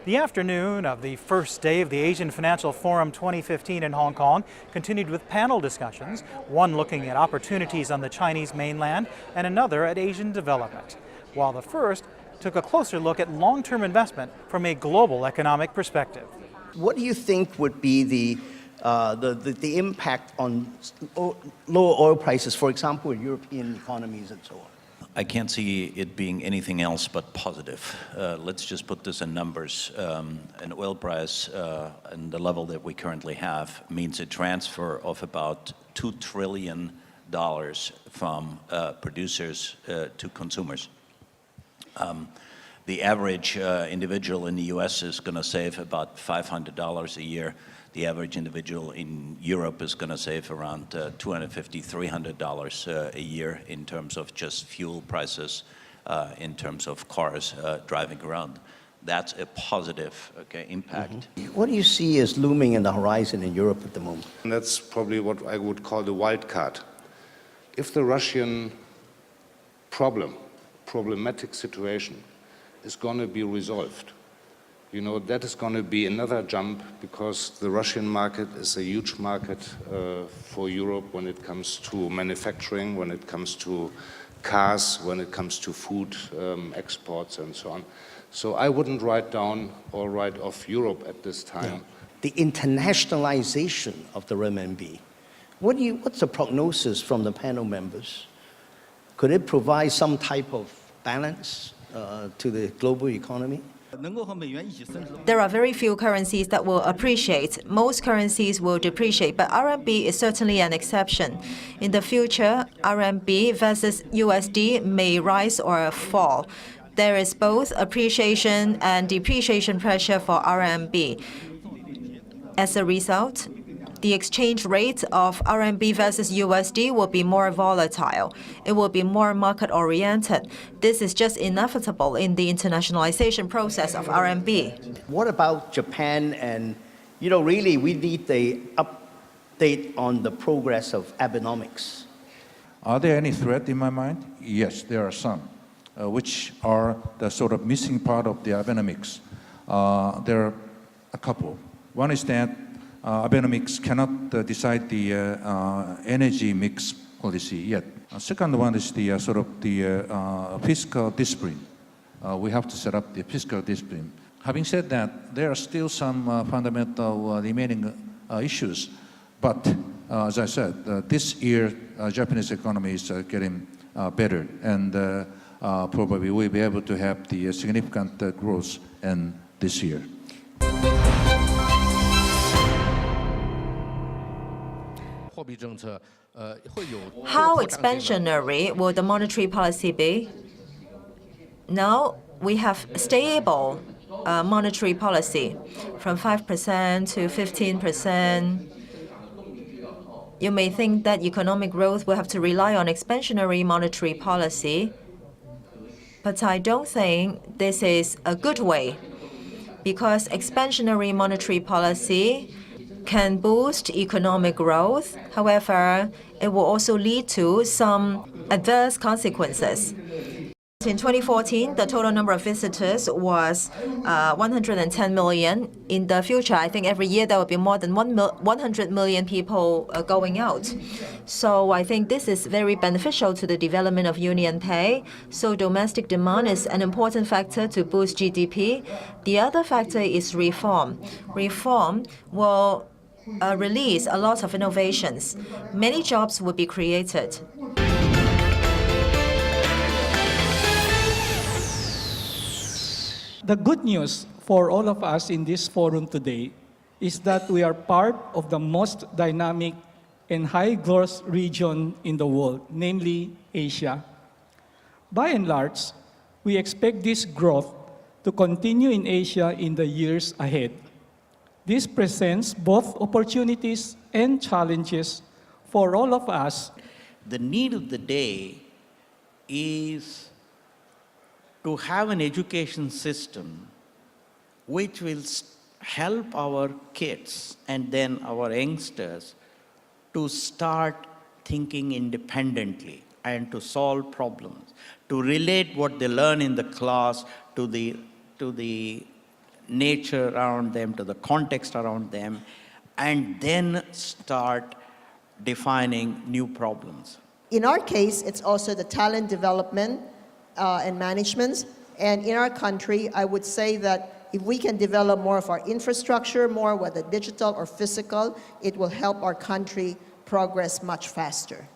The afternoon of the first day of the Asian Financial Forum 2015 in Hong Kong continued with panel discussions, one looking at opportunities on the Chinese mainland and another at Asian development, while the first took a closer look at long-term investment from a global economic perspective. What do you think would be the impact on lower oil prices, for example, in European economies and so on? I can't see it being anything else but positive. Let's just put this in numbers. An oil price and the level that we currently have means a transfer of about $2 trillion from producers to consumers. The average individual in the US is going to save about $500 a year. The average individual in Europe is going to save around $250, $300 a year in terms of just fuel prices, in terms of cars driving around. That's a positive impact. What do you see as looming in the horizon in Europe at the moment? And that's probably what I would call the wild card. If the Russian problematic situation is going to be resolved, you know, that is going to be another jump, because the Russian market is a huge market for Europe when it comes to manufacturing, when it comes to cars, when it comes to food exports and so on. So I wouldn't write down or write off Europe at this time. Yeah. The internationalization of the renminbi. What's the prognosis from the panel members? Could it provide some type of balance to the global economy? There are very few currencies that will appreciate. Most currencies will depreciate, but RMB is certainly an exception. In the future, RMB versus USD may rise or fall. There is both appreciation and depreciation pressure for RMB. As a result, the exchange rate of RMB versus USD will be more volatile. It will be more market-oriented. This is just inevitable in the internationalization process of RMB. What about Japan? And, you know, really we need the update on the progress of Abenomics. Are there any threat in my mind? Yes, there are some, which are the sort of missing part of the Abenomics. There are a couple. One is that Abenomics cannot decide the energy mix policy yet. Second one is the sort of the fiscal discipline. We have to set up the fiscal discipline. Having said that, there are still some fundamental remaining issues. But as I said, this year Japanese economy is getting better, and probably we'll be able to have the significant growth in this year. How expansionary will the monetary policy be? Now we have stable monetary policy from 5% to 15%. You may think that economic growth will have to rely on expansionary monetary policy, but I don't think this is a good way, because expansionary monetary policy can boost economic growth. However, it will also lead to some adverse consequences. In 2014, the total number of visitors was 110 million. In the future, I think every year there will be more than 100 million people going out. So I think this is very beneficial to the development of UnionPay. So domestic demand is an important factor to boost GDP. The other factor is reform. Reform will release a lot of innovations. Many jobs will be created. The good news for all of us in this forum today is that we are part of the most dynamic and high-growth region in the world, namely Asia. By and large, we expect this growth to continue in Asia in the years ahead. This presents both opportunities and challenges for all of us. The need of the day is to have an education system which will help our kids and then our youngsters to start thinking independently and to solve problems, to relate what they learn in the class to the nature around them, to the context around them, and then start defining new problems. In our case, it's also the talent development and management. And in our country, I would say that if we can develop more of our infrastructure, more whether digital or physical, it will help our country progress much faster.